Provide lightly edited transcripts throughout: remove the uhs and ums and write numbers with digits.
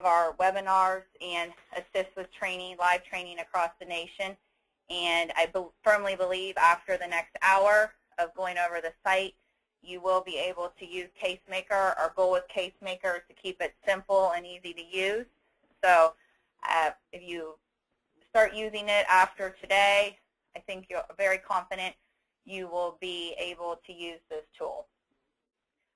our webinars and assist with training, live training across the nation. And I firmly believe after the next hour of going over the site, you will be able to use Casemaker. Our goal with Casemaker is to keep it simple and easy to use. So if you start using it after today, I think you're very confident you will be able to use this tool.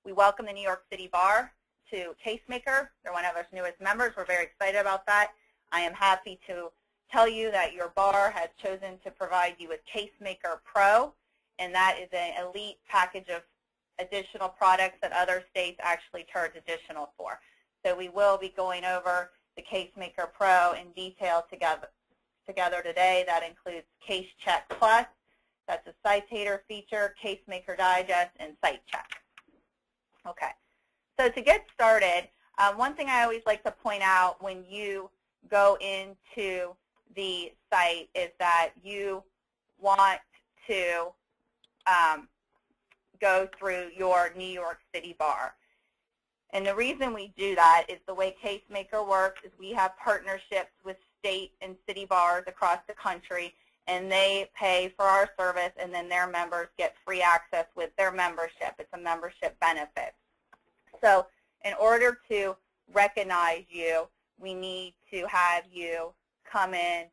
We welcome the New York City Bar to Casemaker. They're one of our newest members. We're very excited about that. I am happy to tell you that your bar has chosen to provide you with Casemaker Pro, and that is an elite package of additional products that other states actually charge additional for. So we will be going over the Casemaker Pro in detail together today. That includes Case Check Plus, that's a citator feature, Casemaker Digest, and Site Check. Okay, so to get started, one thing I always like to point out when you go into the site is that you want to go through your New York City bar. And the reason we do that is the way Casemaker works is we have partnerships with state and city bars across the country, and they pay for our service, and then their members get free access with their membership. It's a membership benefit. So in order to recognize you, we need to have you come in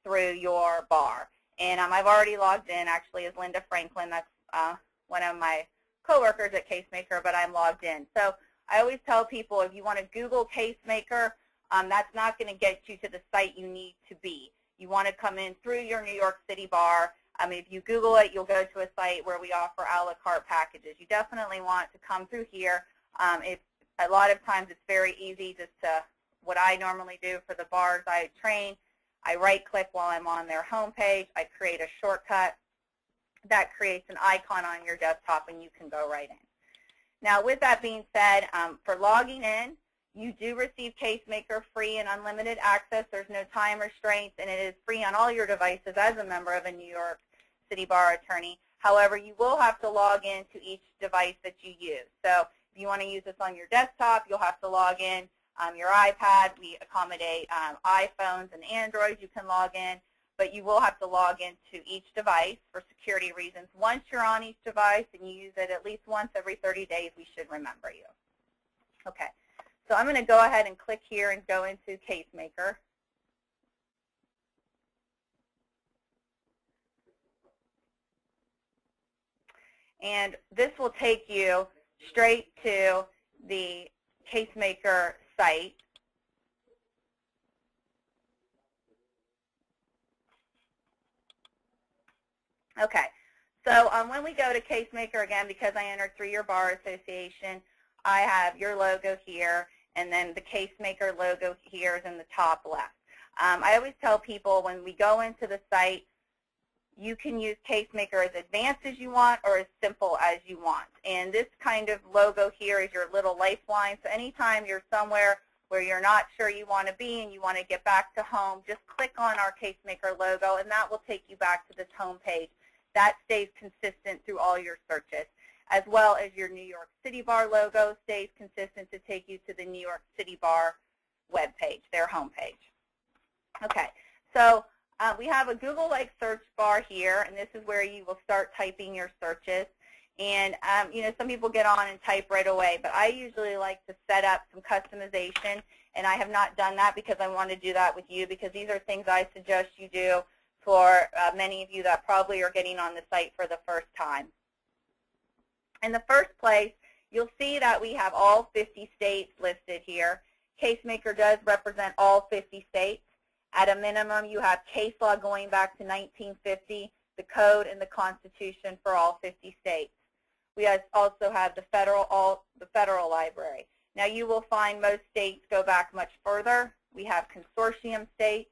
through your bar. And I've already logged in, actually, as Linda Franklin. That's one of my coworkers at Casemaker, but I'm logged in. So I always tell people if you want to Google Casemaker, that's not going to get you to the site you need to be. You want to come in through your New York City bar. If you Google it, you'll go to a site where we offer a la carte packages. You definitely want to come through here. A lot of times it's very easy just to, what I normally do for the bars I train, I right-click while I'm on their homepage. I create a shortcut. That creates an icon on your desktop, and you can go right in. Now, with that being said, for logging in, you do receive Casemaker free and unlimited access. There's no time restraints, and it is free on all your devices as a member of a New York City Bar attorney. However, you will have to log in to each device that you use. So if you want to use this on your desktop, you'll have to log in. Your iPad, we accommodate iPhones and Androids. You can log in, but you will have to log into each device for security reasons. Once you're on each device and you use it at least once every 30 days, we should remember you. Okay, so I'm going to go ahead and click here and go into Casemaker. And this will take you straight to the Casemaker site. Okay, so when we go to Casemaker, again, because I entered through your bar association, I have your logo here, and then the Casemaker logo here is in the top left. I always tell people when we go into the site, you can use Casemaker as advanced as you want or as simple as you want. And this kind of logo here is your little lifeline. So anytime you're somewhere where you're not sure you want to be and you want to get back to home, just click on our Casemaker logo, and that will take you back to this home page. That stays consistent through all your searches, as well as your New York City Bar logo stays consistent to take you to the New York City Bar webpage, their homepage. Okay, so we have a Google-like search bar here, and this is where you will start typing your searches. And you know, some people get on and type right away, but I usually like to set up some customization, and I have not done that because I want to do that with you, because these are things I suggest you do for many of you that probably are getting on the site for the first time. In the first place, you'll see that we have all 50 states listed here. Casemaker does represent all 50 states. At a minimum, you have case law going back to 1950, the code and the Constitution for all 50 states. We also have the federal library. Now, you will find most states go back much further. We have consortium states.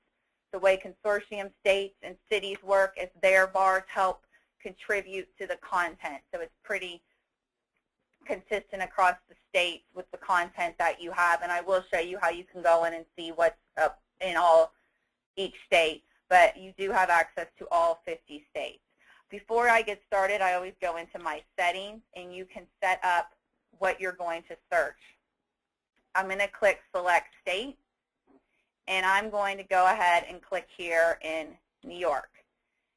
The way consortium states and cities work is their bars help contribute to the content. So it's pretty consistent across the states with the content that you have. And I will show you how you can go in and see what's up in each state. But you do have access to all 50 states. Before I get started, I always go into my settings, and you can set up what you're going to search. I'm going to click Select State. and I'm going to go ahead and click here in New York.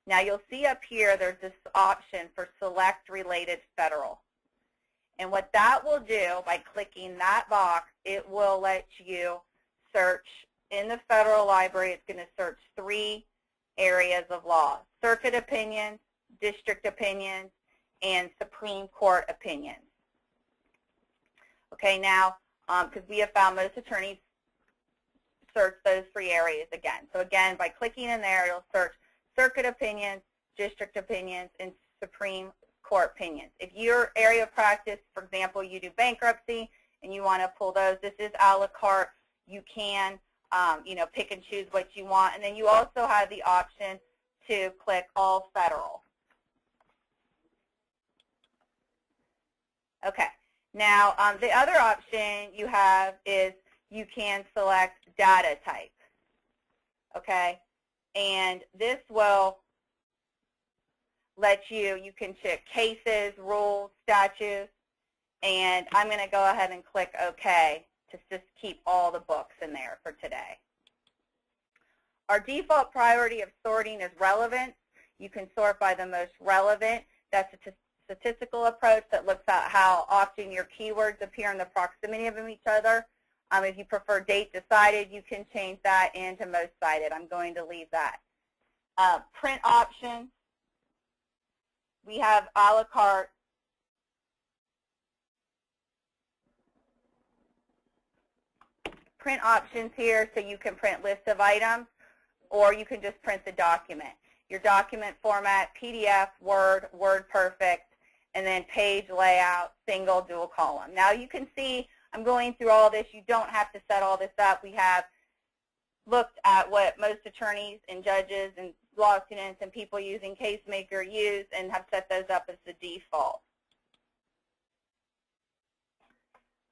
Now you'll see up here there's this option for select related federal. And what that will do by clicking that box, it will let you search in the Federal Library. It's going to search 3 areas of law: circuit opinions, district opinions, and Supreme Court opinions. Okay, now, because we have found most attorneys search those 3 areas again. So again, by clicking in there, it'll search circuit opinions, district opinions, and Supreme Court opinions. If your area of practice, for example, you do bankruptcy and you want to pull those, this is a la carte. You can, pick and choose what you want. And then you also have the option to click all federal. Okay. Now, the other option you have is you can select data type. Okay. And this will let you can check cases, rules, statutes, and I'm going to go ahead and click OK to just keep all the books in there for today. Our default priority of sorting is relevance. You can sort by the most relevant. That's a statistical approach that looks at how often your keywords appear in the proximity of each other. If you prefer date decided, you can change that into most cited. I'm going to leave that. Print options. We have a la carte. Print options here, so you can print lists of items, or you can just print the document. Your document format, PDF, Word, WordPerfect, and then page layout, single, dual column. Now you can see I'm going through all this. You don't have to set all this up. We have looked at what most attorneys and judges and law students and people using Casemaker use and have set those up as the default.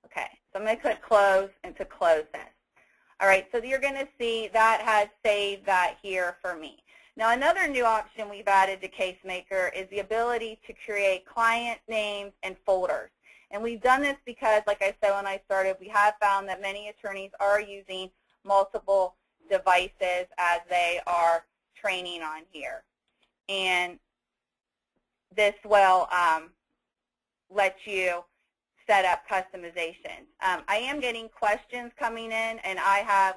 Okay, so I'm going to click close and to close this. All right, so you're going to see that has saved that here for me. Now another new option we've added to Casemaker is the ability to create client names and folders. And we've done this because, like I said when I started, we have found that many attorneys are using multiple devices as they are training on here. And this will let you set up customizations. I am getting questions coming in, and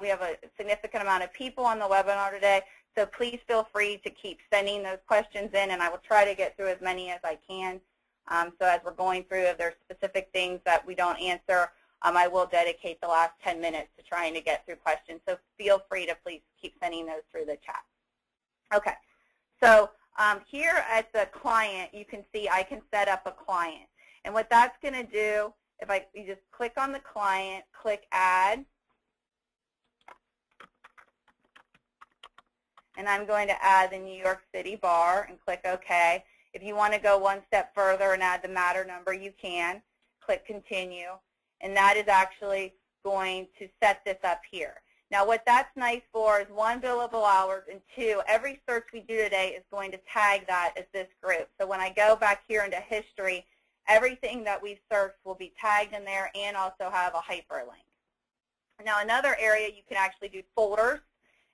we have a significant amount of people on the webinar today, so please feel free to keep sending those questions in, and I will try to get through as many as I can. So as we're going through, if there's specific things that we don't answer, I will dedicate the last 10 minutes to trying to get through questions. So feel free to please keep sending those through the chat. Okay, so here at the client, you can see I can set up a client. And what that's going to do, you just click on the client, click Add, and I'm going to add the New York City Bar and click OK. If you want to go one step further and add the matter number, you can. Click Continue, and that is actually going to set this up here. Now what that's nice for is 1, billable hours, and 2, every search we do today is going to tag that as this group. So when I go back here into history, everything that we've searched will be tagged in there and also have a hyperlink. Now another area you can actually do folders,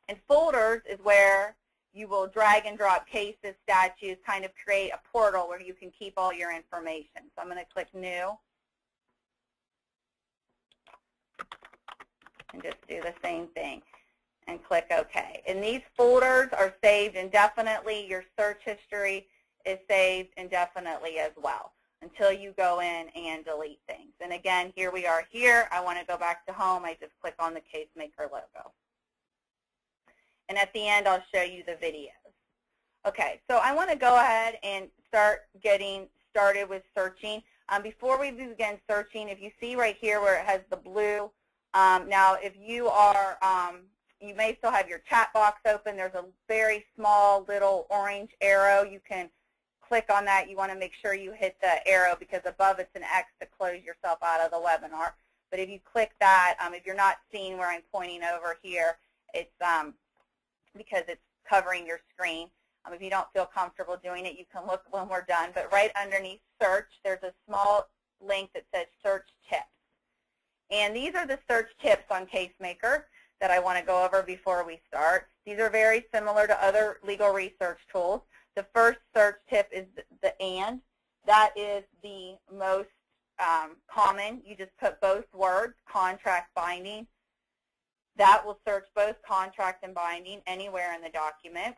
and folders is where you will drag and drop cases, statutes, kind of create a portal where you can keep all your information. So I'm going to click New and just do the same thing and click OK. And these folders are saved indefinitely. Your search history is saved indefinitely as well until you go in and delete things. And again, here we are here. I want to go back to home. I just click on the Casemaker logo. And at the end, I'll show you the videos. Okay, so I want to go ahead and start getting started with searching. Before we begin searching, if you see right here where it has the blue, now if you are, you may still have your chat box open. There's a very small little orange arrow. You can click on that. You want to make sure you hit the arrow because above it's an X to close yourself out of the webinar. But if you click that, if you're not seeing where I'm pointing over here, it's because it's covering your screen. If you don't feel comfortable doing it, you can look when we're done. But right underneath search, there's a small link that says search tips. And these are the search tips on Casemaker. that I want to go over before we start. These are very similar to other legal research tools. The first search tip is the and. That is the most common. You just put both words, contract, binding. That will search both contract and binding anywhere in the document.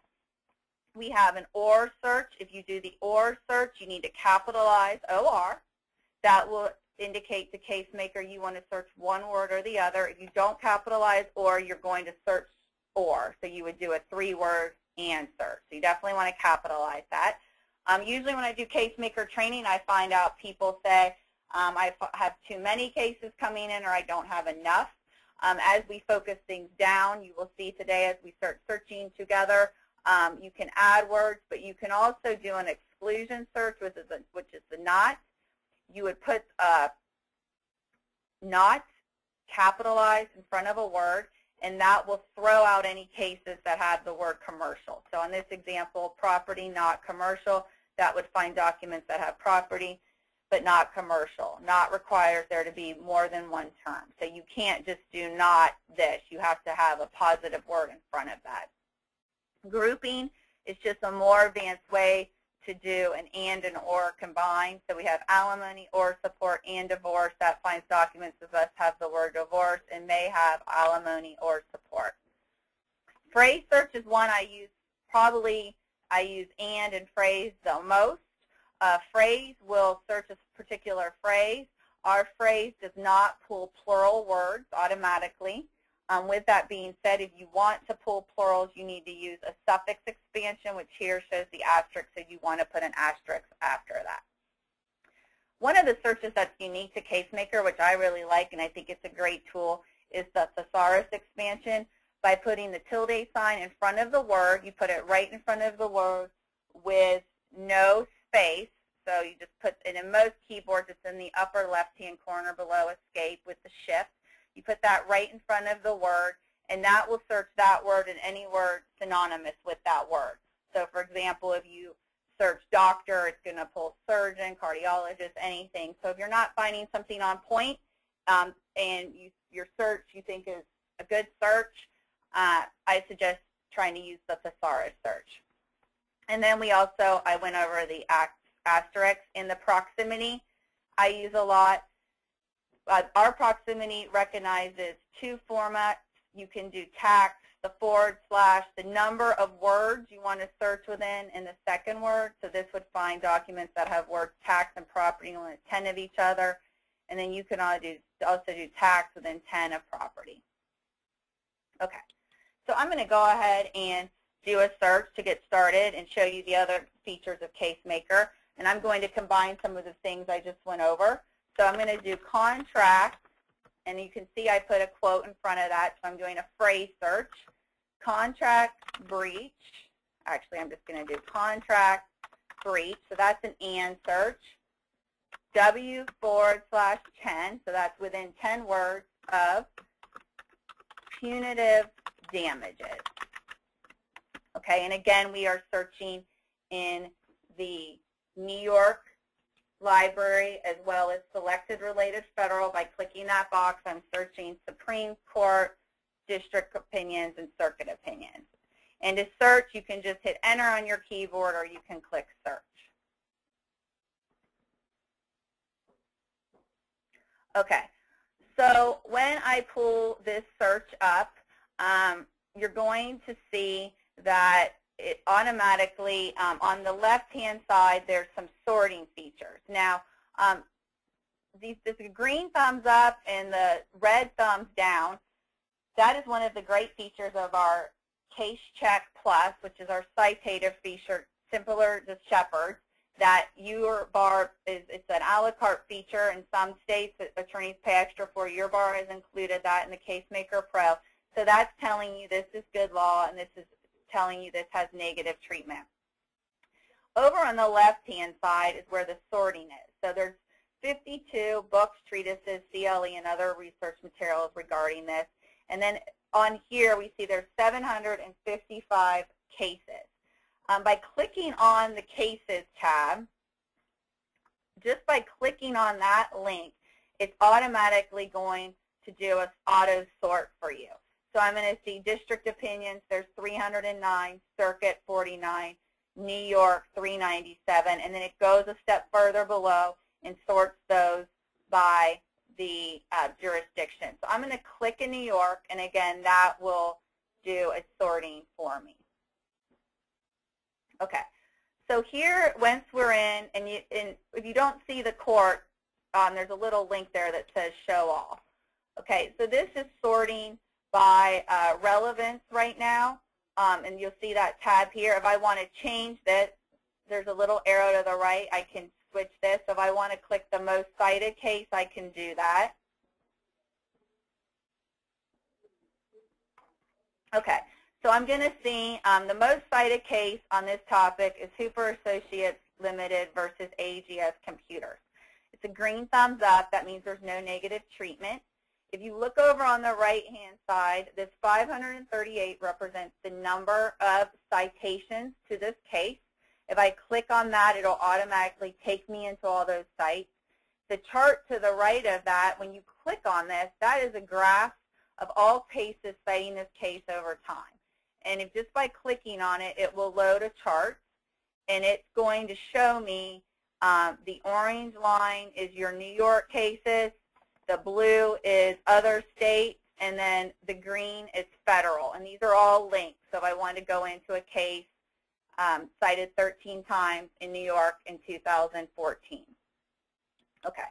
We have an or search. If you do the or search, you need to capitalize OR. That will indicate to Casemaker you want to search one word or the other. If you don't capitalize or, you're going to search or. So you would do a 3-word and search. So you definitely want to capitalize that. Usually when I do Casemaker training, I find out people say, I have too many cases coming in or I don't have enough. As we focus things down, you will see today as we start searching together, you can add words, but you can also do an exclusion search, which is the not. You would put not capitalized in front of a word, and that will throw out any cases that have the word commercial. So in this example, property, not commercial, that would find documents that have property but not commercial. Not requires there to be more than one term. So you can't just do not this. You have to have a positive word in front of that. Grouping is just a more advanced way to do an and or combined. So we have alimony or support and divorce. That finds documents that thus have the word divorce and may have alimony or support. Phrase search is one I use. I use and phrase the most. Phrase will search a particular phrase. Our phrase does not pull plural words automatically. With that being said, if you want to pull plurals, you need to use a suffix expansion, which here shows the asterisk, so you want to put an asterisk after that. One of the searches that's unique to Casemaker, which I really like and I think it's a great tool, is the thesaurus expansion. By putting the tilde sign in front of the word, you put it right in front of the word with no space. So you just put it in most keyboards, it's in the upper left-hand corner below escape with the shift. You put that right in front of the word, and that will search that word and any word synonymous with that word. So for example, if you search doctor, it's going to pull surgeon, cardiologist, anything. So if you're not finding something on point and your search you think is a good search, I suggest trying to use the thesaurus search. And then I went over the asterisk in the proximity I use a lot. Our proximity recognizes 2 formats. You can do tax, the / the number of words you want to search within in the second word. So this would find documents that have words tax and property within 10 of each other. And then you can also do tax within 10 of property. Okay, so I'm going to go ahead and do a search to get started and show you the other features of Casemaker. And I'm going to combine some of the things I just went over. So I'm going to do contract, and you can see I put a quote in front of that, so I'm doing a phrase search. Contract breach. Actually, I'm just going to do contract breach, so that's an and search. W/10, so that's within 10 words of punitive damages. Okay, and again, we are searching in the New York Library as well as selected related federal. By clicking that box, I'm searching Supreme Court, district opinions, and circuit opinions. And to search, you can just hit enter on your keyboard or you can click search. Okay, so when I pull this search up, you're going to see that it automatically, on the left-hand side, there's some sorting features. Now, this green thumbs up and the red thumbs down, that is one of the great features of our Case Check Plus, which is our citative feature, simpler to shepherd, that your bar it's an a la carte feature. In some states, attorneys pay extra for. Your bar has included that in the Casemaker Pro. So that's telling you this is good law and this is telling you this has negative treatment. Over on the left-hand side is where the sorting is. So there's 52 books, treatises, CLE, and other research materials regarding this. And then on here we see there's 755 cases. By clicking on the Cases tab, just by clicking on that link, it's automatically going to do an auto sort for you. So I'm going to see district opinions. There's 309, circuit 49, New York 397, and then it goes a step further below and sorts those by the jurisdiction. So I'm going to click in New York, and again, that will do a sorting for me. Okay. So here, once we're in, and if you don't see the court, there's a little link there that says Show All. Okay, so this is sorting by relevance right now, and you'll see that tab here. If I want to change this, there's a little arrow to the right. I can switch this. So if I want to click the most cited case, I can do that. Okay. So I'm going to see the most cited case on this topic is Hooper Associates Limited versus AGS Computers. It's a green thumbs up. That means there's no negative treatment. If you look over on the right-hand side, this 538 represents the number of citations to this case. If I click on that, it'll automatically take me into all those sites. The chart to the right of that, when you click on this, that is a graph of all cases citing this case over time. And if just by clicking on it, it will load a chart, and it's going to show me the orange line is your New York cases, the blue is other states, and then the green is federal. And these are all linked. So if I want to go into a case cited 13 times in New York in 2014. Okay.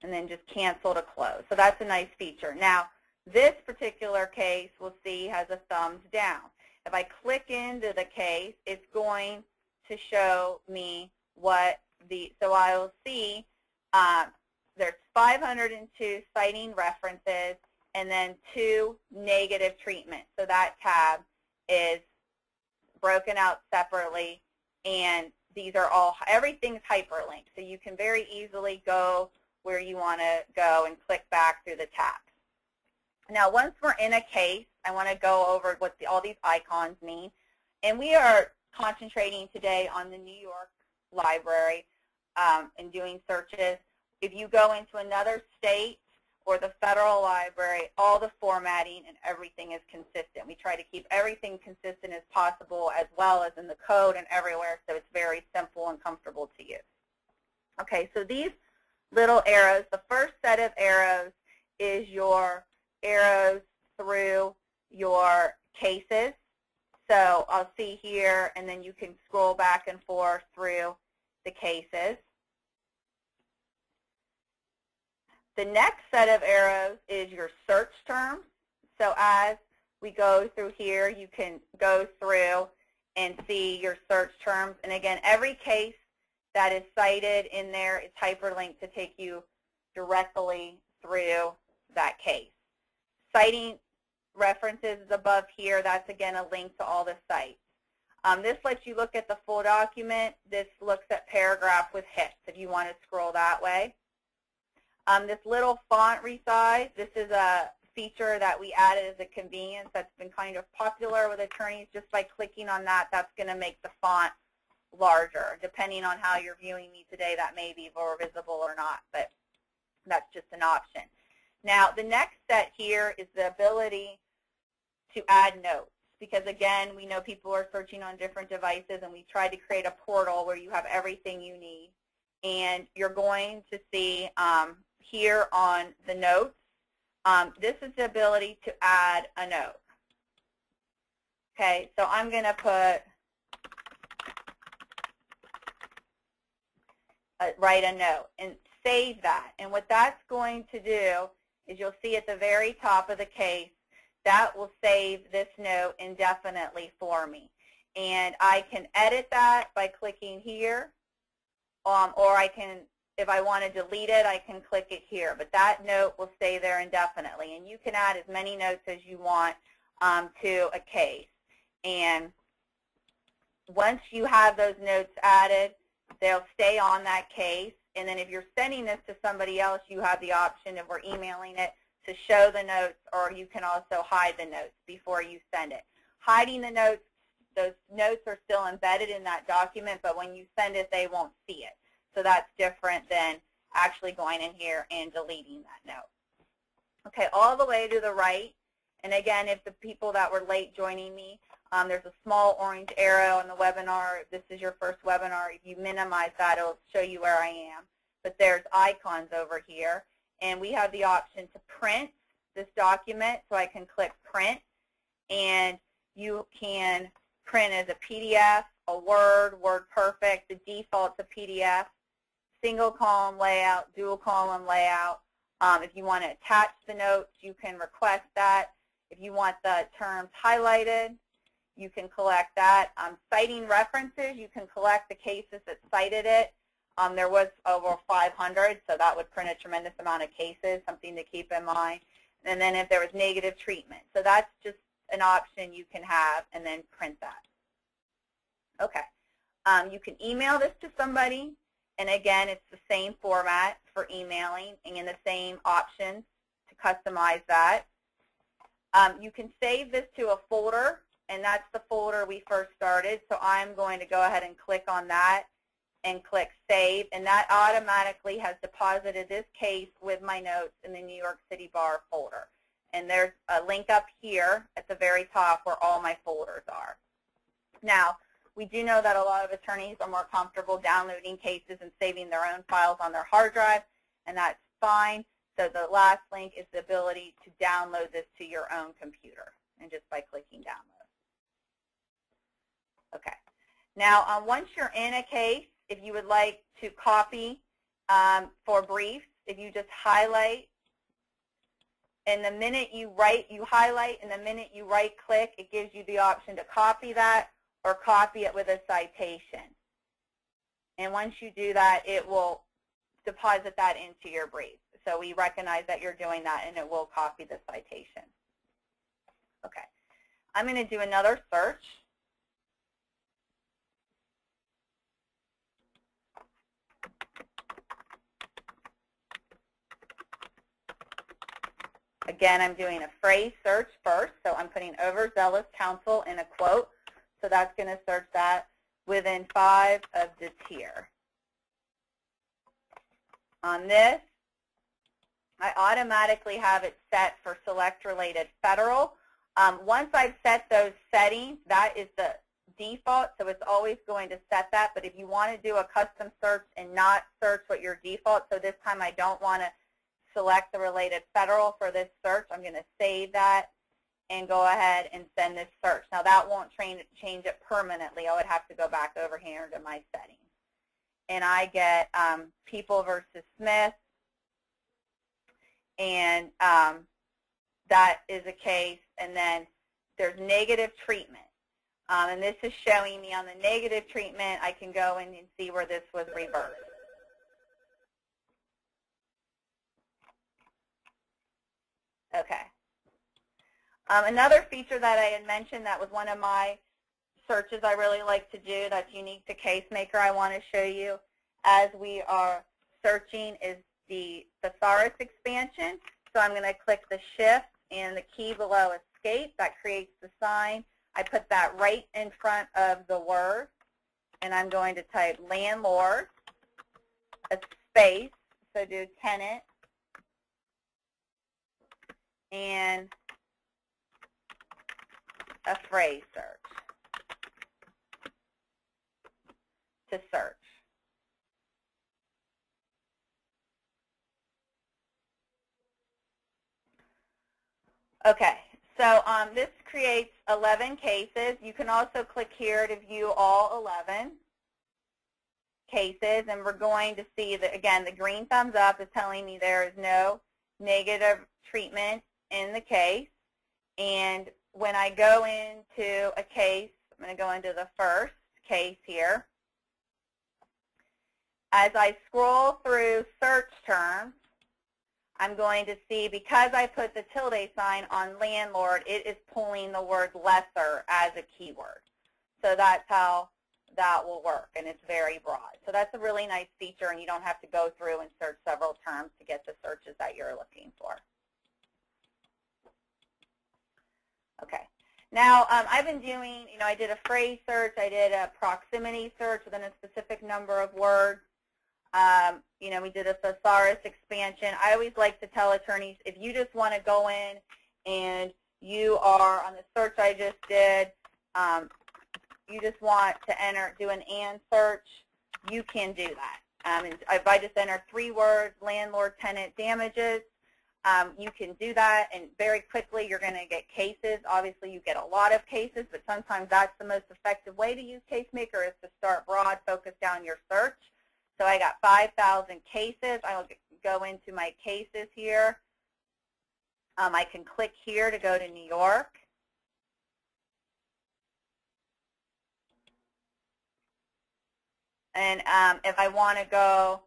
And then just cancel to close. So that's a nice feature. Now, this particular case, we'll see, has a thumbs down. If I click into the case, it's going to show me what so I will see there's 502 citing references and then 2 negative treatments. So that tab is broken out separately, and these are all, everything's hyperlinked. So you can very easily go where you want to go and click back through the tabs. Now, once we're in a case, I want to go over what all these icons mean. And we are concentrating today on the New York Library and doing searches. If you go into another state or the federal library, all the formatting and everything is consistent. We try to keep everything consistent as possible, as well as in the code and everywhere, so it's very simple and comfortable to use. Okay, so these little arrows, the first set of arrows is your arrows through your cases. So I'll see here, and then you can scroll back and forth through the cases. The next set of arrows is your search terms. So as we go through here, you can go through and see your search terms. And again, every case that is cited in there is hyperlinked to take you directly through that case. Citing references is above here. That's, again, a link to all the sites. This lets you look at the full document. This looks at paragraph with hits if you want to scroll that way. This little font resize, this is a feature that we added as a convenience that's been kind of popular with attorneys. Just by clicking on that, that's going to make the font larger. Depending on how you're viewing me today, that may be more visible or not, but that's just an option. Now, the next set here is the ability to add notes, because again, we know people are searching on different devices, and we try to create a portal where you have everything you need. And you're going to see here on the notes, this is the ability to add a note. Okay, so I'm going to put write a note and save that. And what that's going to do is you'll see at the very top of the case, that will save this note indefinitely for me. And I can edit that by clicking here, or I can, if I want to delete it, I can click it here. But that note will stay there indefinitely. And you can add as many notes as you want to a case. And once you have those notes added, they'll stay on that case. And then if you're sending this to somebody else, you have the option, if we're emailing it, to show the notes, or you can also hide the notes before you send it. Hiding the notes, those notes are still embedded in that document, but when you send it, they won't see it. So that's different than actually going in here and deleting that note. Okay, all the way to the right And again, if the people that were late joining me, there's a small orange arrow on the webinar. If this is your first webinar, if you minimize that, it'll show you where I am. But there's icons over here. And we have the option to print this document, so I can click print. And you can print as a PDF, a Word, WordPerfect. The default's a PDF, single column layout, dual column layout. If you want to attach the notes, you can request that. If you want the terms highlighted, you can collect that. Citing references, you can collect the cases that cited it. There was over 500, so that would print a tremendous amount of cases, something to keep in mind. And then if there was negative treatment. So that's just an option you can have, and then print that. Okay. You can email this to somebody, and again, it's the same format for emailing and the same options to customize that. You can save this to a folder, and that's the folder we first started. So I'm going to go ahead and click on that and click Save, and that automatically has deposited this case with my notes in the New York City Bar folder. And there's a link up here at the very top where all my folders are. Now, we do know that a lot of attorneys are more comfortable downloading cases and saving their own files on their hard drive, and that's fine. So the last link is the ability to download this to your own computer, and just by clicking download. Okay. Now, once you're in a case, if you would like to copy for briefs, if you just highlight, and the minute you highlight, and the minute you right-click, it gives you the option to copy that or copy it with a citation. And once you do that, it will deposit that into your brief. So we recognize that you're doing that, and it will copy the citation. Okay. I'm going to do another search. Again, I'm doing a phrase search first, so I'm putting overzealous counsel in a quote. So that's going to search that within 5 of the tier. On this, I automatically have it set for select related federal. Once I've set those settings, that is the default, so it's always going to set that. But if you want to do a custom search and not search what your default, so this time I don't want to select the related federal for this search, I'm going to save that and go ahead and send this search. Now that won't change it permanently. I would have to go back over here to my settings. And I get People versus Smith, and that is a case, and then there's negative treatment. And this is showing me on the negative treatment, I can go in and see where this was reversed. Okay. Another feature that I had mentioned that was one of my searches I really like to do that's unique to Casemaker I want to show you as we are searching is the thesaurus expansion. So I'm going to click the shift and the key below escape. That creates the sign. I put that right in front of the word, and I'm going to type landlord, a space, so do tenant, and a phrase search to search. Okay, so this creates 11 cases. You can also click here to view all 11 cases, and we're going to see that, again, the green thumbs up is telling me there is no negative treatment in the case. And when I go into a case, I'm going to go into the first case here. As I scroll through search terms, I'm going to see, because I put the tilde sign on landlord, it is pulling the word lesser as a keyword. So that's how that will work, and it's very broad. So that's a really nice feature, and you don't have to go through and search several terms to get the searches that you're looking for. Okay. Now, I've been doing, I did a phrase search, I did a proximity search within a specific number of words. We did a thesaurus expansion. I always like to tell attorneys, if you just want to go in and you are on the search I just did, you just want to do an and search, you can do that. And if I just enter 3 words, landlord-tenant damages, you can do that, and very quickly you're going to get cases. Obviously, you get a lot of cases, but sometimes that's the most effective way to use Casemaker is to start broad, focus down your search. So I got 5,000 cases. I will go into my cases here. I can click here to go to New York. And if I want to go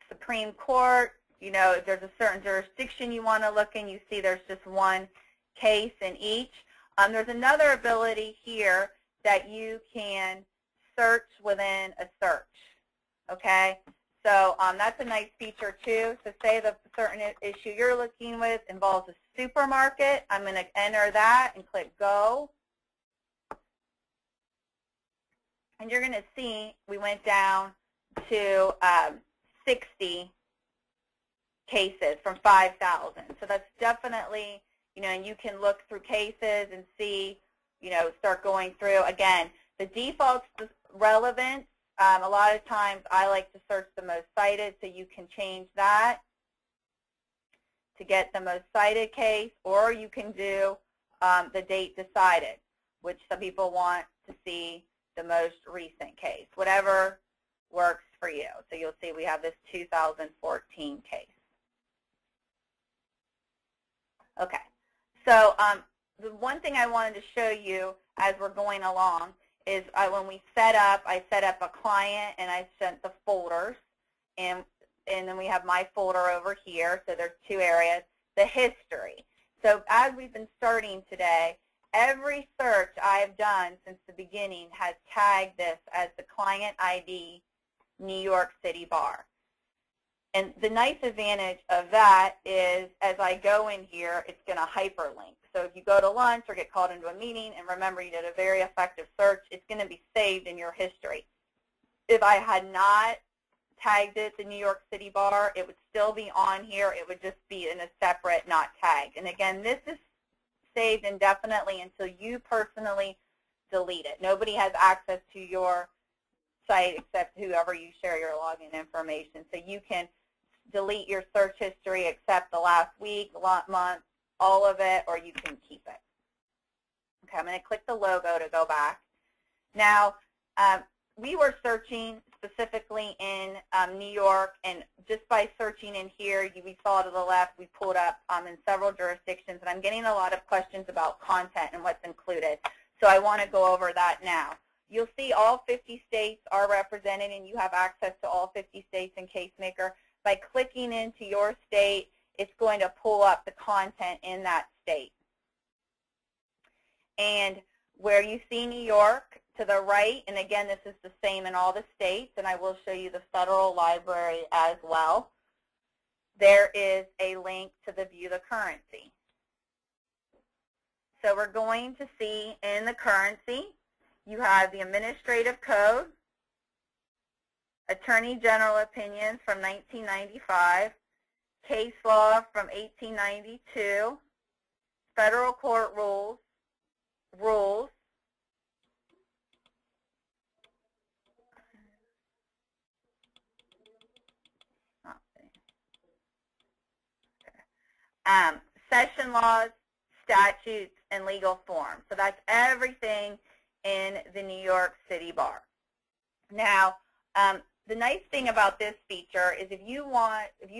Supreme Court, you know, if there's a certain jurisdiction you want to look in, you see there's just one case in each. There's another ability here that you can search within a search, okay? So that's a nice feature too. So say the certain issue you're looking with involves a supermarket. I'm going to enter that and click Go. And you're going to see we went down to 60 cases from 5,000. So that's definitely, you know, and you can look through cases and see, you know, start going through. Again, the default's relevance. A lot of times I like to search the most cited, so you can change that to get the most cited case, or you can do the date decided, which some people want to see the most recent case, whatever works for you. So you'll see we have this 2014 case. Okay, so the one thing I wanted to show you as we're going along is when we set up, I set up a client and I sent the folders, and then we have my folder over here. So there's 2 areas. The history. So as we've been starting today, every search I've done since the beginning has tagged this as the client ID New York City Bar. And the nice advantage of that is as I go in here, it's going to hyperlink. So if you go to lunch or get called into a meeting and remember you did a very effective search, it's going to be saved in your history. If I had not tagged it the New York City Bar, it would still be on here. It would just be in a separate, not tagged. And again, this is saved indefinitely until you personally delete it. Nobody has access to your site except whoever you share your login information. So you can delete your search history except the last week, month, all of it, or you can keep it. Okay, I'm going to click the logo to go back. Now, we were searching specifically in New York, and just by searching in here, we saw to the left, we pulled up in several jurisdictions, and I'm getting a lot of questions about content and what's included. So I want to go over that now. You'll see all 50 states are represented, and you have access to all 50 states in Casemaker. By clicking into your state, it's going to pull up the content in that state. And where you see New York to the right, and again, this is the same in all the states, and I will show you the federal library as well, there is a link to the View the Currency. So we're going to see in the currency, you have the administrative code, Attorney General opinions from 1995, case law from 1892, federal court rules, session laws, statutes, and legal forms. So that's everything in the New York City Bar. Now, the nice thing about this feature is if you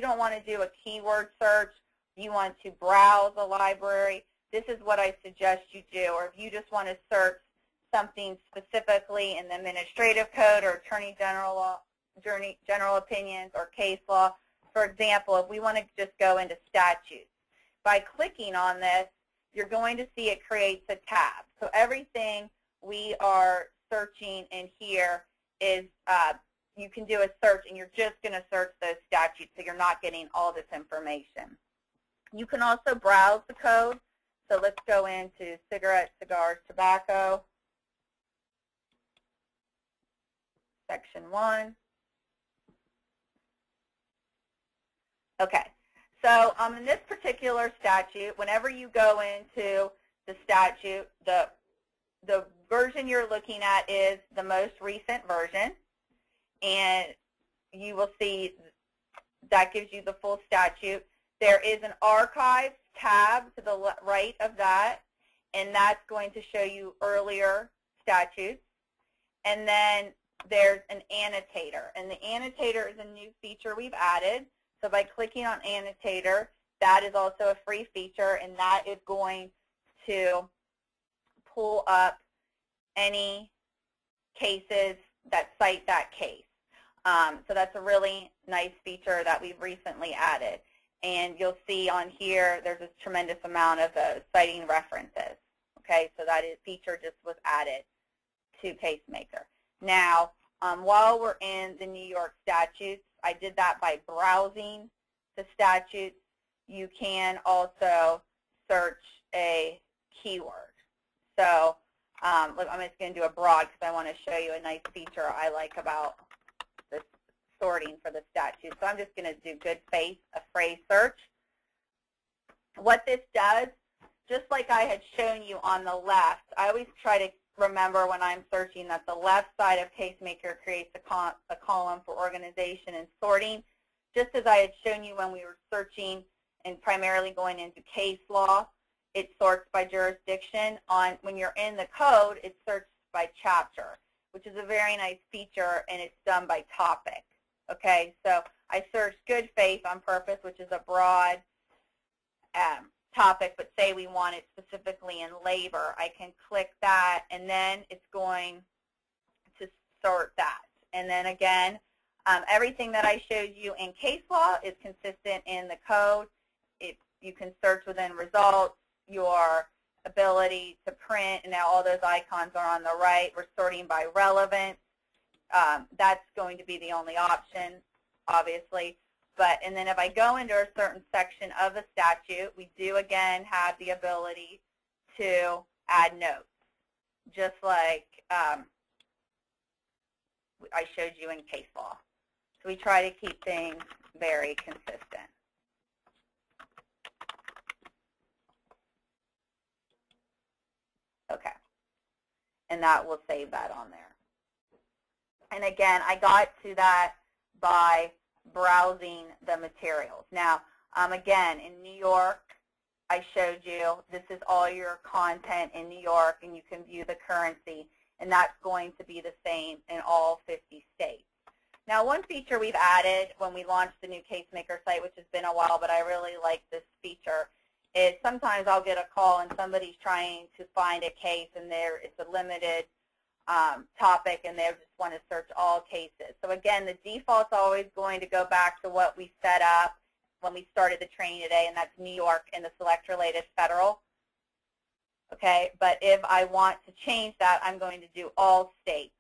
don't want to do a keyword search, you want to browse a library, this is what I suggest you do. Or if you just want to search something specifically in the administrative code or attorney general law, general opinions or case law, for example, if we want to just go into statutes, by clicking on this, you're going to see it creates a tab. So everything we are searching in here is you can do a search, and you're just going to search those statutes, so you're not getting all this information. You can also browse the code. So let's go into cigarettes, cigars, tobacco, Section 1. Okay, So in this particular statute, whenever you go into the statute, the version you're looking at is the most recent version, and you will see that gives you the full statute. There is an archives tab to the right of that, and that's going to show you earlier statutes. And then there's an annotator, and the annotator is a new feature we've added. So by clicking on annotator, that is also a free feature, and that is going to pull up any cases that cite that case. So that's a really nice feature that we've recently added. And you'll see on here there's a tremendous amount of citing references. Okay, so that feature just was added to Casemaker. Now, while we're in the New York statutes, I did that by browsing the statutes. You can also search a keyword. So look, I'm just going to do a broad because I want to show you a nice feature I like about this sorting for the statute. So I'm just going to do good faith, a phrase search. What this does, just like I had shown you on the left, I always try to remember when I'm searching that the left side of Casemaker creates a column for organization and sorting. Just as I had shown you when we were searching and primarily going into case law, it sorts by jurisdiction. When you're in the code, it sorts by chapter, which is a very nice feature, and it's done by topic. Okay, so I searched good faith on purpose, which is a broad topic, but say we want it specifically in labor. I can click that, and then it's going to sort that. And then again, everything that I showed you in case law is consistent in the code. You can search within results, your ability to print, and now all those icons are on the right. We're sorting by relevance. That's going to be the only option, obviously. And then if I go into a certain section of the statute, we do again have the ability to add notes, just like I showed you in case law. So we try to keep things very consistent. Okay, and that will save that on there. And again, I got to that by browsing the materials. Now, again, in New York, I showed you this is all your content in New York, and you can view the currency, and that's going to be the same in all 50 states. Now, one feature we've added when we launched the new Casemaker site, which has been a while, but I really like this feature, is sometimes I'll get a call and somebody's trying to find a case, and it's a limited topic, and they just want to search all cases. So again, the default's always going to go back to what we set up when we started the training today, and that's New York and the select related federal. Okay, but if I want to change that, I'm going to do all states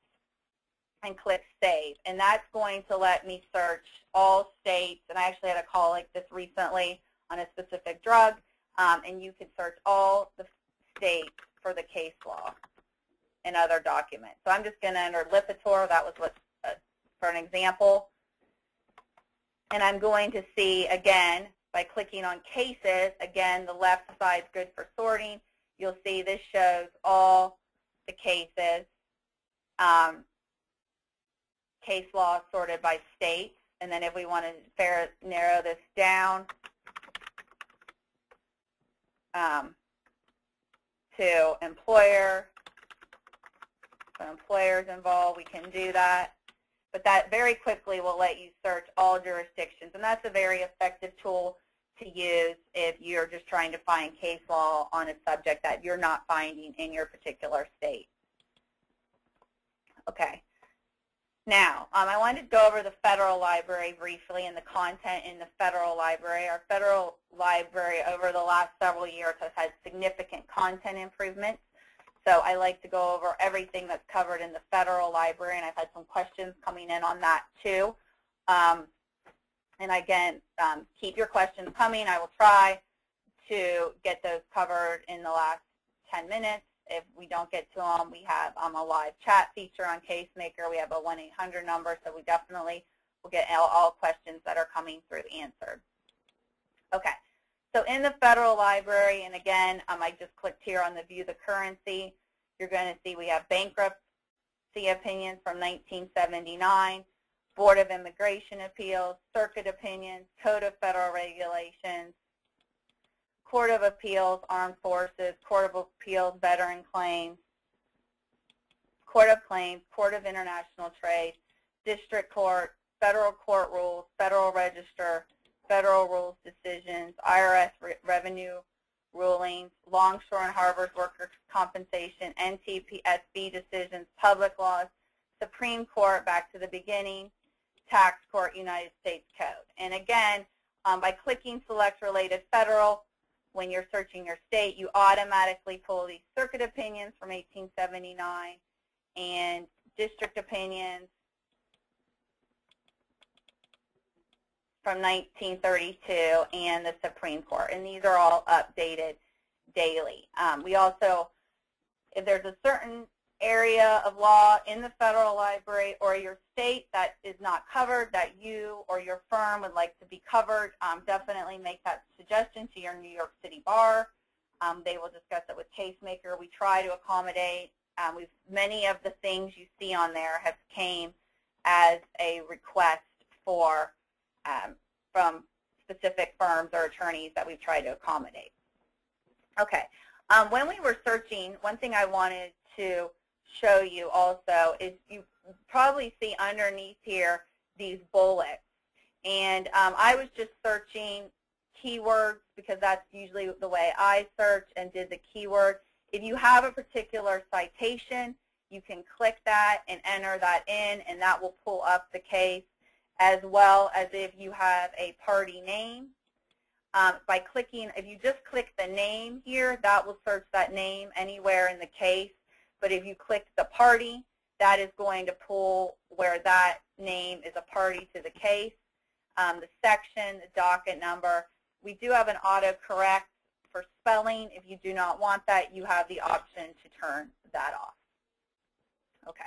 and click save, and that's going to let me search all states. And I actually had a call like this recently on a specific drug, and you can search all the states for the case law and other documents. So I'm just going to enter Lipitor. That was what for an example. And I'm going to see, again, by clicking on cases, again, the left side is good for sorting. You'll see this shows all the cases, case law sorted by states. And then if we want to narrow this down to employer, so employers involved, we can do that. But that very quickly will let you search all jurisdictions, and that's a very effective tool to use if you're just trying to find case law on a subject that you're not finding in your particular state. Okay. Now, I wanted to go over the Federal Library briefly and the content in the Federal Library. Our Federal Library over the last several years has had significant content improvements. So I like to go over everything that's covered in the Federal Library, and I've had some questions coming in on that too. And again, keep your questions coming. I will try to get those covered in the last 10 minutes. If we don't get to them, we have a live chat feature on Casemaker. We have a 1-800 number, so we definitely will get all questions that are coming through answered. Okay, so in the Federal Library, and again, I just clicked here on the View the Currency, you're going to see we have bankruptcy opinions from 1979, Board of Immigration Appeals, Circuit Opinions, Code of Federal Regulations, Court of Appeals, Armed Forces, Court of Appeals, Veteran Claims, Court of Claims, Court of International Trade, District Court, Federal Court Rules, Federal Register, Federal Rules Decisions, IRS Revenue Rulings, Longshore and Harbors Workers' Compensation, NTSB decisions, public laws, Supreme Court, back to the beginning, Tax Court, United States Code. And again, by clicking Select Related Federal, when you're searching your state, you automatically pull these circuit opinions from 1879 and district opinions from 1932 and the Supreme Court. And these are all updated daily. We also, if there's a certain area of law in the Federal Library or your state that is not covered, that you or your firm would like to be covered, definitely make that suggestion to your New York City Bar. They will discuss it with Casemaker. We try to accommodate. Many of the things you see on there have came as a request for from specific firms or attorneys that we've tried to accommodate. Okay. When we were searching, one thing I wanted to show you also is you probably see underneath here these bullets. And I was just searching keywords because that's usually the way I search and did the keywords. If you have a particular citation, you can click that and enter that in, and that will pull up the case, as well as if you have a party name. By clicking, if you just click the name here, that will search that name anywhere in the case. But if you click the party, that is going to pull where that name is a party to the case, the section, the docket number. We do have an autocorrect for spelling. If you do not want that, you have the option to turn that off. Okay.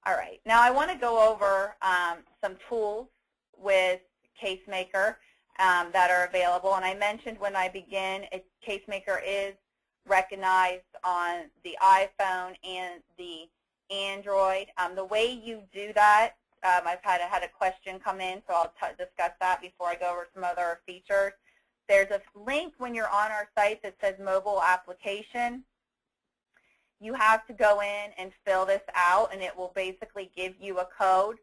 All right. Now I want to go over some tools with Casemaker that are available. And I mentioned when I begin, Casemaker is recognized on the iPhone and the Android. The way you do that, I've had a question come in, so I'll discuss that before I go over some other features. There's a link when you're on our site that says mobile application. You have to go in and fill this out, and it will basically give you a code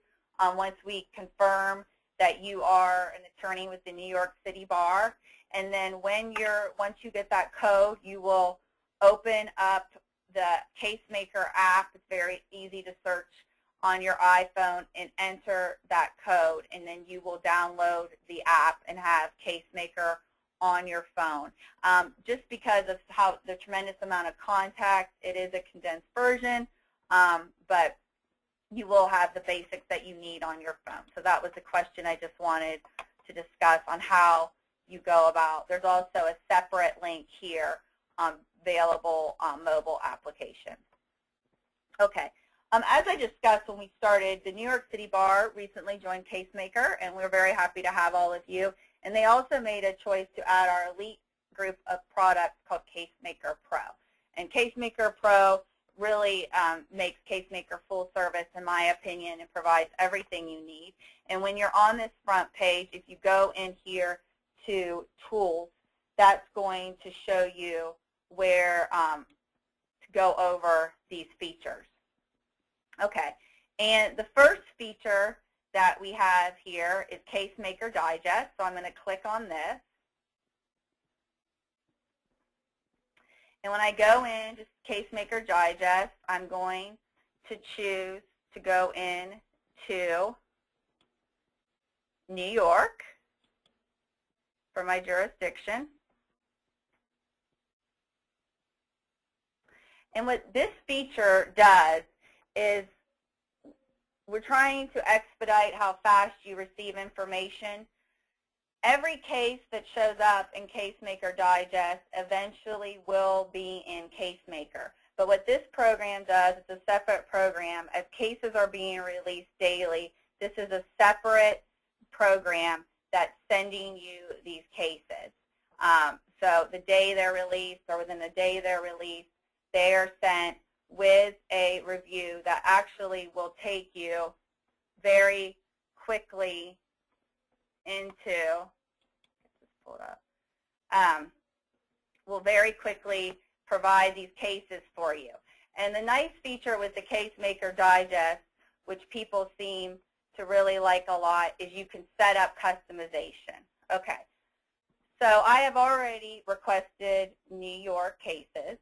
once we confirm that you are an attorney with the New York City Bar. And then once you get that code, you will open up the Casemaker app. It's very easy to search on your iPhone and enter that code, and then you will download the app and have Casemaker on your phone. Just because of how the tremendous amount of contacts, it is a condensed version, but you will have the basics that you need on your phone. So that was a question I just wanted to discuss on how you go about. There's also a separate link here available mobile application. Okay. As I discussed when we started, the New York City Bar recently joined Casemaker, and we're very happy to have all of you. And they also made a choice to add our elite group of products called Casemaker Pro. And Casemaker Pro really makes Casemaker full service, in my opinion, and provides everything you need. And when you're on this front page, if you go in here to Tools, that's going to show you where to go over these features. Okay, and the first feature that we have here is Casemaker Digest, so I'm going to click on this. And when I go in to Casemaker Digest, I'm going to choose to go in to New York for my jurisdiction. And what this feature does is we're trying to expedite how fast you receive information. Every case that shows up in Casemaker Digest eventually will be in Casemaker. But what this program does, it's a separate program. As cases are being released daily, this is a separate program that's sending you these cases. So the day they're released or within the day they're released, they are sent with a review that actually will take you very quickly into, get this pulled up, will very quickly provide these cases for you. And the nice feature with the Casemaker Digest, which people seem to really like a lot, is you can set up customization. Okay, so I have already requested New York cases,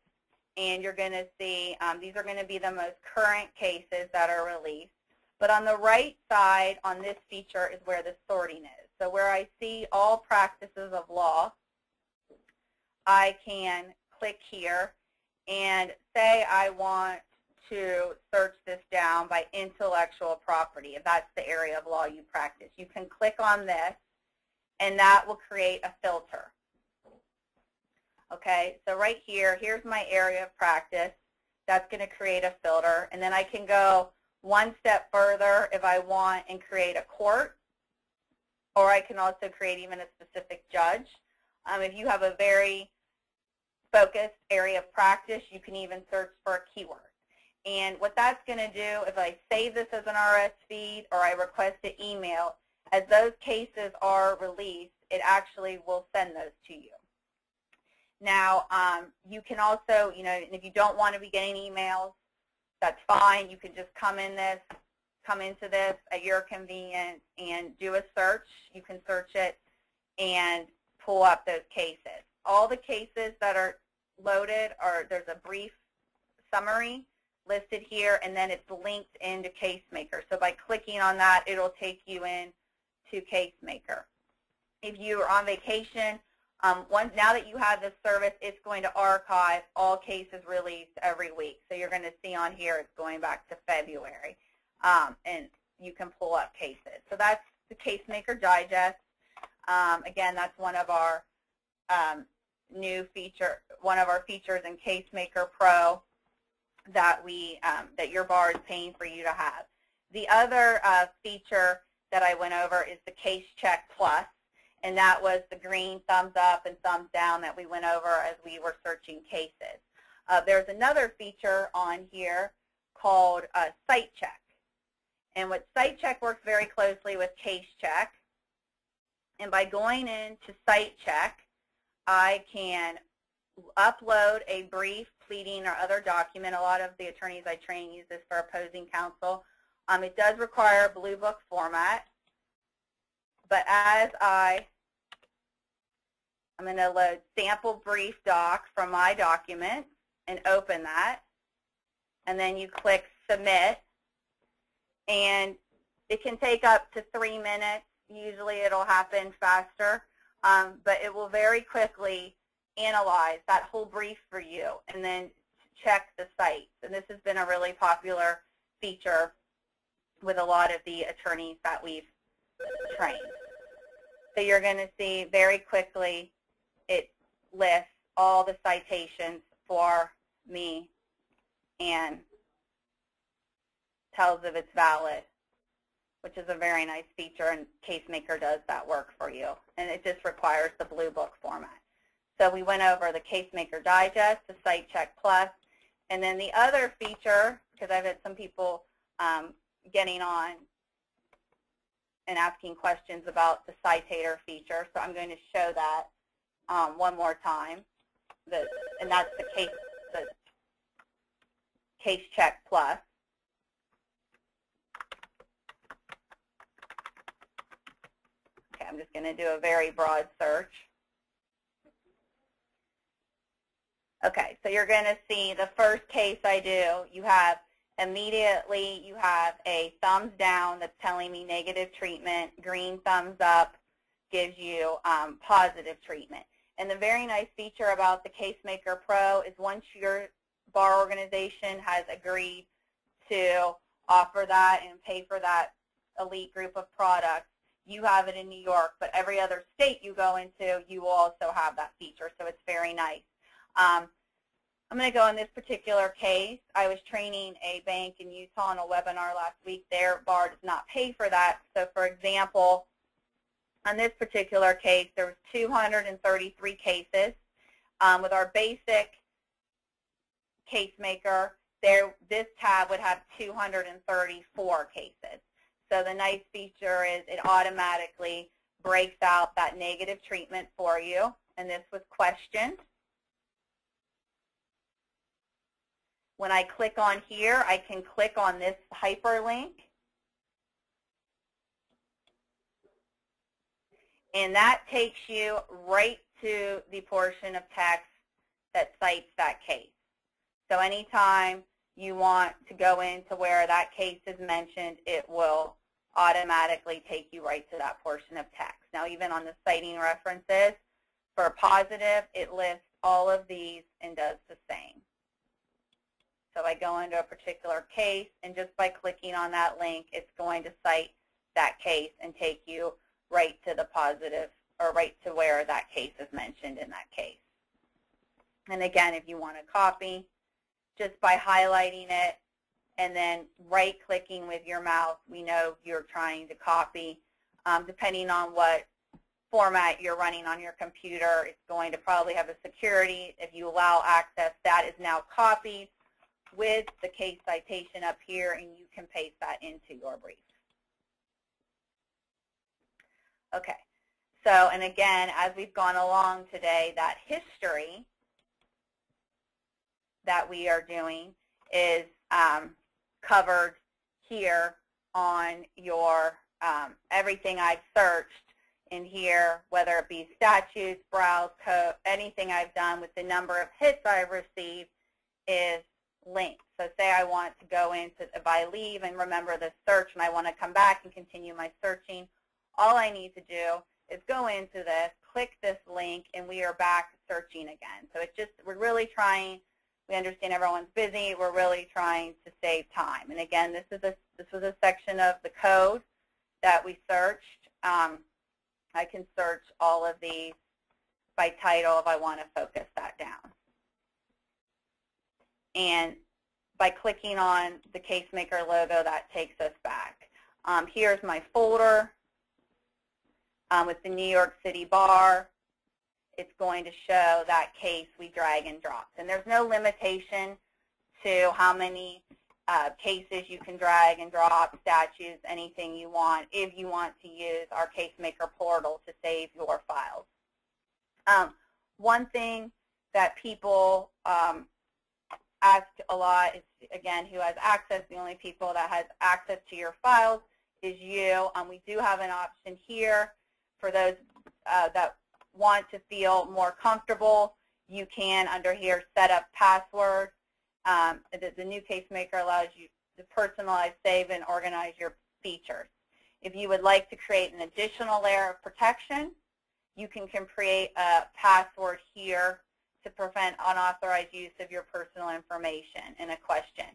and you're going to see these are going to be the most current cases that are released. But on the right side on this feature is where the sorting is. So where I see all practices of law, I can click here and say I want to search this down by intellectual property, if that's the area of law you practice. You can click on this, and that will create a filter. Okay, so right here, here's my area of practice. That's going to create a filter, and then I can go one step further if I want and create a court, or I can also create even a specific judge. If you have a very focused area of practice, you can even search for a keyword. And what that's going to do, if I save this as an RS feed or I request an email, as those cases are released, it actually will send those to you. Now, you can also, if you don't want to be getting emails, that's fine. You can just come into this at your convenience and do a search. You can search it and pull up those cases. All the cases that are loaded there's a brief summary listed here, and then it's linked into Casemaker. So by clicking on that, it'll take you in to Casemaker. If you are on vacation, now that you have this service, it's going to archive all cases released every week. So you're going to see on here it's going back to February, and you can pull up cases. So that's the Casemaker Digest. Again, that's one of our one of our features in Casemaker Pro that that your bar is paying for you to have. The other feature that I went over is the Case Check Plus, and that was the green thumbs up and thumbs down that we went over as we were searching cases. There's another feature on here called Site Check, and what Site Check works very closely with Case Check, and by going into Site Check, I can upload a brief, pleading, or other document. A lot of the attorneys I train use this for opposing counsel. It does require a blue book format, but as I'm going to load sample brief doc from my document and open that, and then you click submit, and it can take up to 3 minutes. Usually it'll happen faster, but it will very quickly analyze that whole brief for you and then check the sites. And this has been a really popular feature with a lot of the attorneys that we've trained. So you're going to see very quickly it lists all the citations for me and tells if it's valid, which is a very nice feature, and Casemaker does that work for you. And it just requires the blue book format. So we went over the Casemaker Digest, the Site Check Plus, and then the other feature, because I've had some people getting on and asking questions about the Citator feature, so I'm going to show that one more time. And that's the Case Check Plus. Okay, I'm just going to do a very broad search. Okay, so you're going to see the first case I do, you have immediately you have a thumbs down that's telling me negative treatment, green thumbs up gives you positive treatment. And the very nice feature about the Casemaker Pro is once your bar organization has agreed to offer that and pay for that elite group of products, you have it in New York, but every other state you go into, you will also have that feature, so it's very nice. I'm going to go in this particular case. I was training a bank in Utah on a webinar last week. Their bar does not pay for that. So, for example, On this particular case, there was 233 cases. With our basic Casemaker, this tab would have 234 cases. So the nice feature is it automatically breaks out that negative treatment for you, and this was questioned. When I click on here, I can click on this hyperlink, and that takes you right to the portion of text that cites that case. So anytime you want to go into where that case is mentioned, it will automatically take you right to that portion of text. Now, even on the citing references, for positive, it lists all of these and does the same. So I go into a particular case, and just by clicking on that link, it's going to cite that case and take you right to the positive, or right to where that case is mentioned in that case. And again, if you want to copy, just by highlighting it and then right-clicking with your mouse, we know you're trying to copy. Depending on what format you're running on your computer, it's going to probably have a security. If you allow access, that is now copied with the case citation up here, and you can paste that into your brief. Okay, so, and again, as we've gone along today, that history that we are doing is covered here on your everything I've searched in here, whether it be statutes, browse, code, anything I've done with the number of hits I've received is linked. So say I want to go into, if I leave and remember the search and I want to come back and continue my searching, all I need to do is go into this, click this link, and we are back searching again. So it's just, we're really trying, we understand everyone's busy, we're really trying to save time. And again, this was a section of the code that we searched. I can search all of these by title if I want to focus that down. And by clicking on the Casemaker logo, that takes us back. Here's my folder with the New York City bar. It's going to show that case we drag and dropped. And there's no limitation to how many cases you can drag and drop, statutes, anything you want, if you want to use our Casemaker portal to save your files. One thing that people ask a lot is, again, who has access. The only people that has access to your files is you. We do have an option here for those that want to feel more comfortable. You can, under here, set up passwords. The new Casemaker allows you to personalize, save, and organize your features. If you would like to create an additional layer of protection, you can create a password here to prevent unauthorized use of your personal information in a question.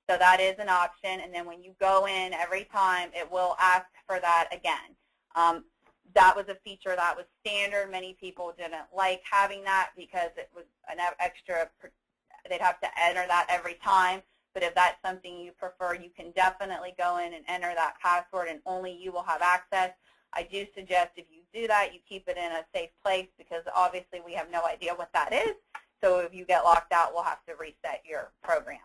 So that is an option, and then when you go in every time, it will ask for that again. That was a feature that was standard. Many people didn't like having that because it was an extra, they'd have to enter that every time. But if that's something you prefer, you can definitely go in and enter that password, and only you will have access. I do suggest if you do that, you keep it in a safe place, because obviously we have no idea what that is. So if you get locked out, we'll have to reset your program.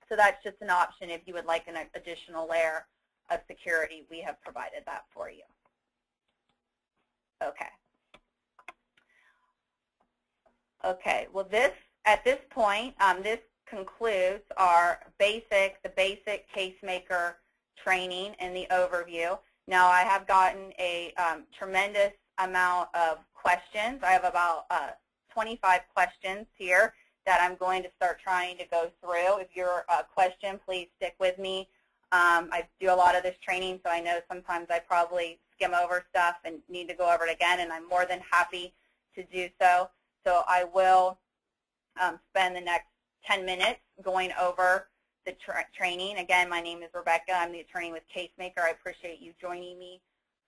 So that's just an option if you would like an additional layer of security. We have provided that for you. Okay. Okay, well at this point, this concludes the basic Casemaker training and the overview. Now I have gotten a tremendous amount of questions. I have about 25 questions here that I'm going to start trying to go through. If you're a question, please stick with me. I do a lot of this training, so I know sometimes I probably skim over stuff and need to go over it again, and I'm more than happy to do so. So I will spend the next 10 minutes going over the training. Again, my name is Rebecca. I'm the attorney with Casemaker. I appreciate you joining me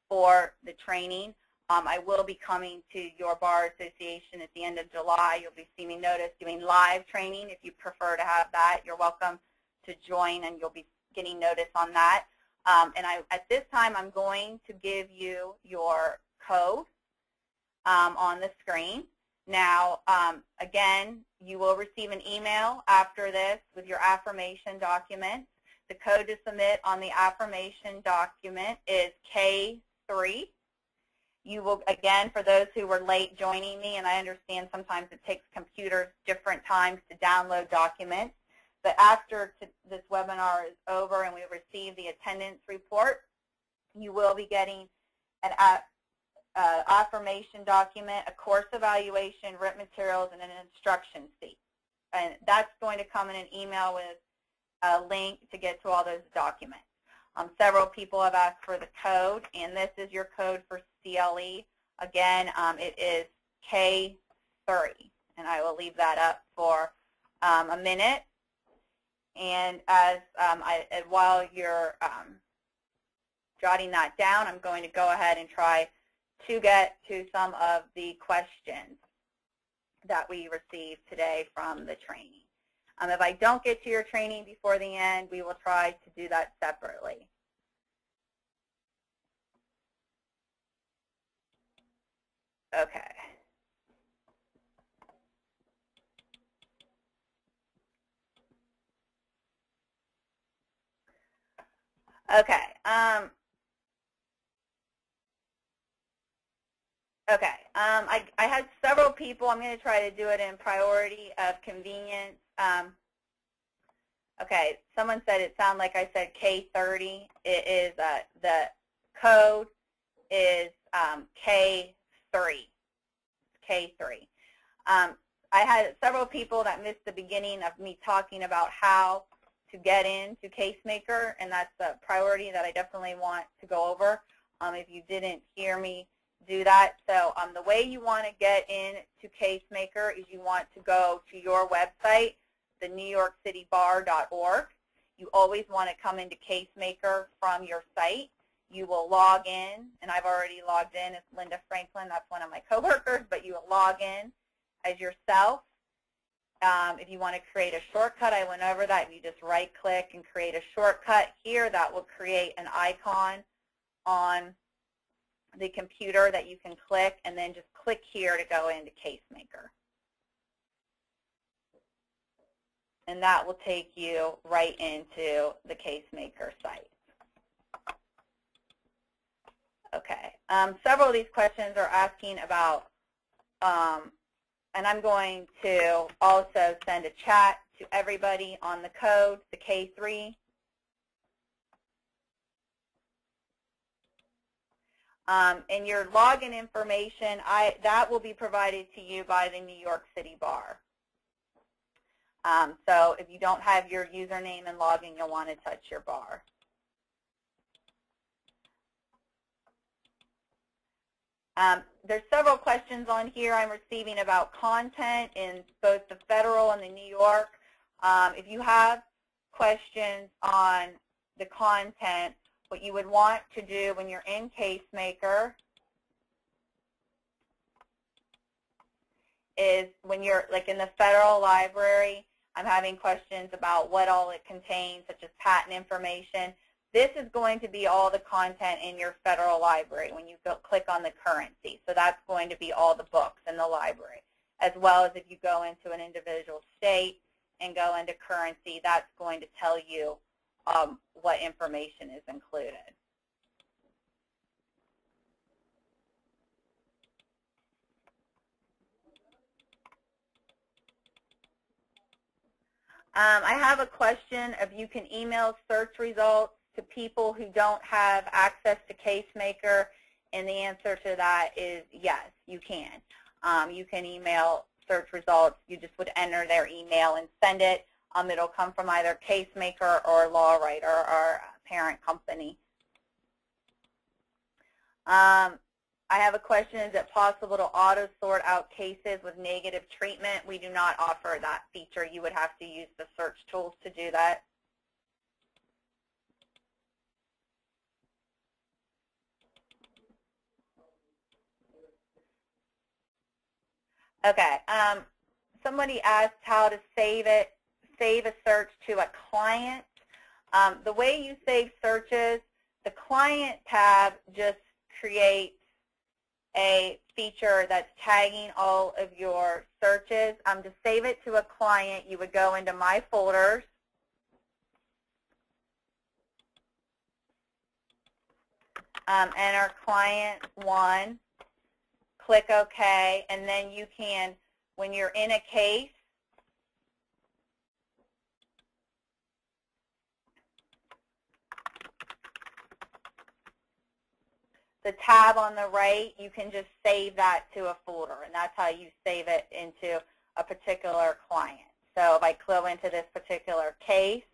for the training. I will be coming to your bar association at the end of July. You'll be seeing me notice doing live training. If you prefer to have that, you're welcome to join, and you'll be getting notice on that. And at this time, I'm going to give you your on the screen. Now, again, you will receive an email after this with your affirmation documents. The code to submit on the affirmation document is K3. You will, again, for those who were late joining me, and I understand sometimes it takes computers different times to download documents, but after this webinar is over and we receive the attendance report, you will be getting an affirmation document, a course evaluation, written materials, and an instruction sheet. And that's going to come in an email with a link to get to all those documents. Several people have asked for the code, and this is your code for CLE. Again, it is K3, and I will leave that up for a minute. And as while you're jotting that down, I'm going to go ahead and try to get to some of the questions that we received today from the training. If I don't get to your training before the end, we will try to do that separately. Okay. Okay. Okay. I had several people. I'm going to try to do it in priority of convenience. Okay. Someone said it sounded like I said K30. It is the code is K3. K3. I had several people that missed the beginning of me talking about how to get into Casemaker, and that's a priority that I definitely want to go over if you didn't hear me do that. So the way you want to get into Casemaker is you want to go to your website, the NewYorkCityBar.org. You always want to come into Casemaker from your site. You will log in, and I've already logged in. It's Linda Franklin. That's one of my coworkers, but you will log in as yourself. If you want to create a shortcut, I went over that. You just right-click and create a shortcut here. That will create an icon on the computer that you can click, and then just click here to go into Casemaker. And that will take you right into the Casemaker site. Okay. Several of these questions are asking about, and I'm going to also send a chat to everybody on the code, the K3. And your login information, that will be provided to you by the New York City Bar. So if you don't have your username and login, you'll want to touch your bar. There's several questions on here I'm receiving about content in both the federal and the New York. If you have questions on the content, what you would want to do when you're in Casemaker is when you're like in the federal library, I'm having questions about what all it contains, such as patent information. This is going to be all the content in your federal library when you click on the currency. So that's going to be all the books in the library, as well as if you go into an individual state and go into currency, that's going to tell you what information is included. I have a question if you can email search results to people who don't have access to Casemaker, and the answer to that is yes, you can. You can email search results. You just would enter their email and send it. It'll come from either Casemaker or LawWriter, our parent company. I have a question, is it possible to auto-sort out cases with negative treatment? We do not offer that feature. You would have to use the search tools to do that. Okay. Somebody asked how to save a search to a client. The way you save searches, the client tab just creates a feature that's tagging all of your searches. To save it to a client, you would go into My Folders, enter Client 1, click OK, and then you can, when you're in a case, the tab on the right, you can just save that to a folder, and that's how you save it into a particular client. So if I go into this particular case,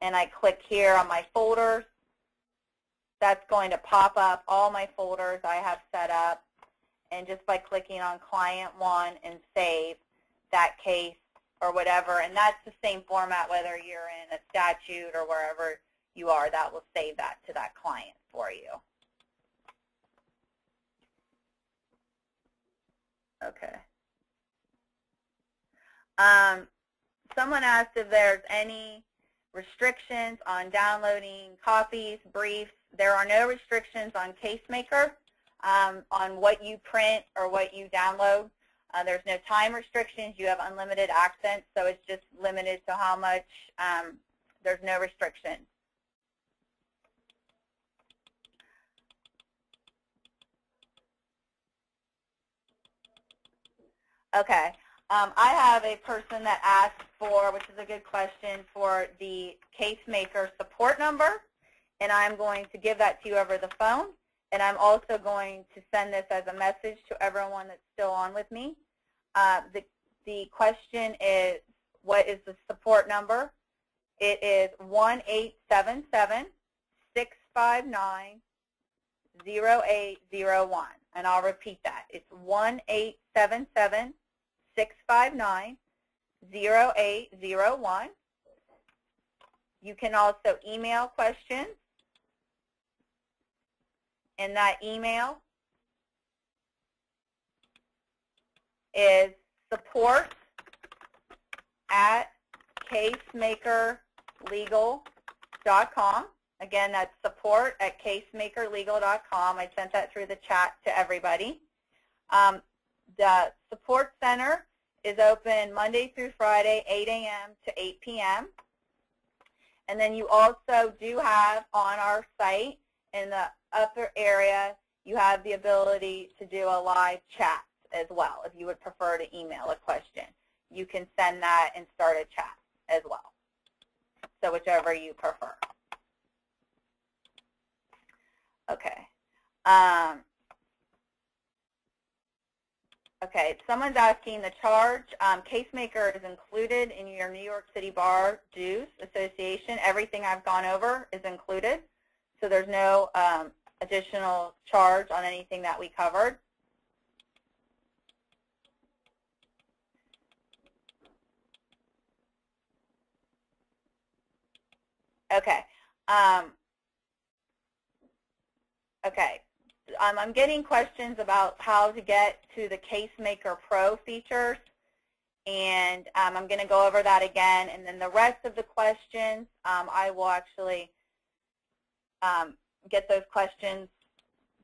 and I click here on my folders, that's going to pop up all my folders I have set up, and just by clicking on Client 1 and Save that case or whatever, and that's the same format whether you're in a statute or wherever you are, that will save that to that client for you. Okay. Someone asked if there's any restrictions on downloading copies, briefs. There are no restrictions on Casemaker on what you print or what you download. There's no time restrictions. You have unlimited access, so it's just limited to how much. There's no restrictions. Okay. I have a person that asked for, which is a good question, for the Casemaker support number, and I'm going to give that to you over the phone, and I'm also going to send this as a message to everyone that's still on with me. The question is, what is the support number? It is 1-877-659-0801, and I'll repeat that. It's 1-877-659-0801. You can also email questions, and that email is support@casemakerlegal.com. Again, that's support@casemakerlegal.com. I sent that through the chat to everybody. The support center is open Monday through Friday, 8 a.m. to 8 p.m. And then you also do have on our site in the upper area, you have the ability to do a live chat as well. If you would prefer to email a question, you can send that and start a chat as well. So whichever you prefer. Okay. Okay, someone's asking the charge. Casemaker is included in your New York City Bar Dues Association. Everything I've gone over is included, so there's no additional charge on anything that we covered. Okay. Okay. I'm getting questions about how to get to the Casemaker Pro features, and I'm going to go over that again, and then the rest of the questions, I will actually get those questions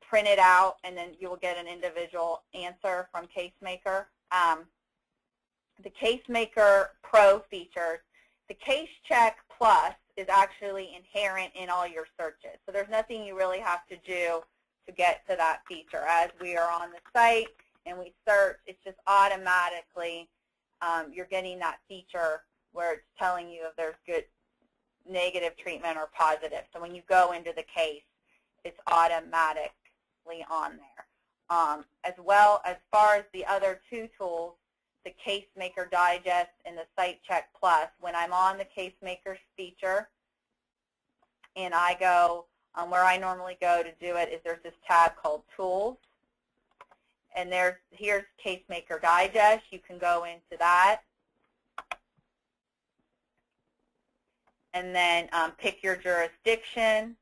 printed out, and then you will get an individual answer from Casemaker. The Casemaker Pro features, the Case Check Plus is actually inherent in all your searches, so there's nothing you really have to do to get to that feature. As we are on the site and we search, it's just automatically you're getting that feature where it's telling you if there's good negative treatment or positive. So when you go into the case, it's automatically on there. As well, as far as the other two tools, the Casemaker Digest and the Site Check Plus, when I'm on the Casemaker feature and I go where I normally go to do it, is there's this tab called Tools, and here's Casemaker Digest. You can go into that, and then pick your jurisdiction,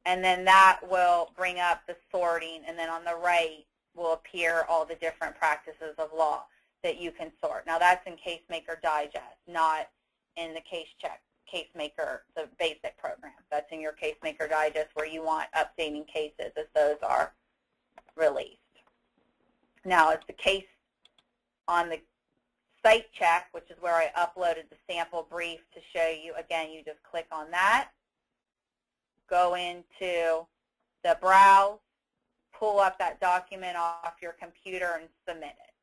and then that will bring up the sorting, and then on the right will appear all the different practices of law that you can sort. Now that's in Casemaker Digest, not in the Case Check Casemaker, the basic program. That's in your Casemaker Digest where you want updating cases as those are released. Now, it's the case on the site check, which is where I uploaded the sample brief to show you. Again, you just click on that, go into the browse, pull up that document off your computer, and submit it.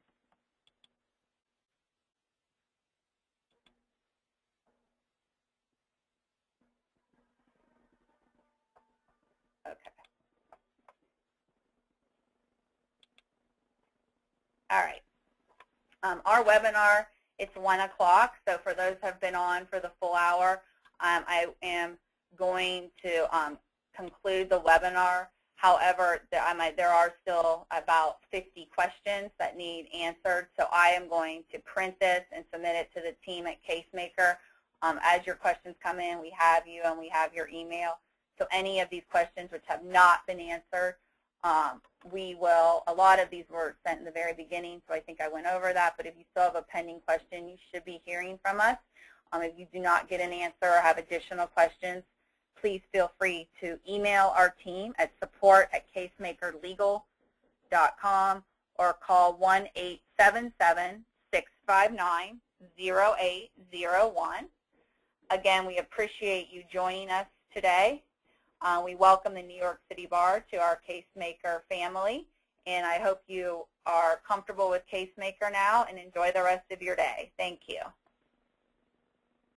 Okay. All right. Our webinar, it's 1 o'clock, so for those who have been on for the full hour, I am going to conclude the webinar. However, there are still about 50 questions that need answered, so I am going to print this and submit it to the team at Casemaker. As your questions come in, we have you and we have your email. So any of these questions which have not been answered, a lot of these were sent in the very beginning, so I think I went over that, but if you still have a pending question, you should be hearing from us. If you do not get an answer or have additional questions, please feel free to email our team at support@casemakerlegal.com or call 1-877-659-0801. Again, we appreciate you joining us today. We welcome the New York City Bar to our Casemaker family, and I hope you are comfortable with Casemaker now and enjoy the rest of your day. Thank you.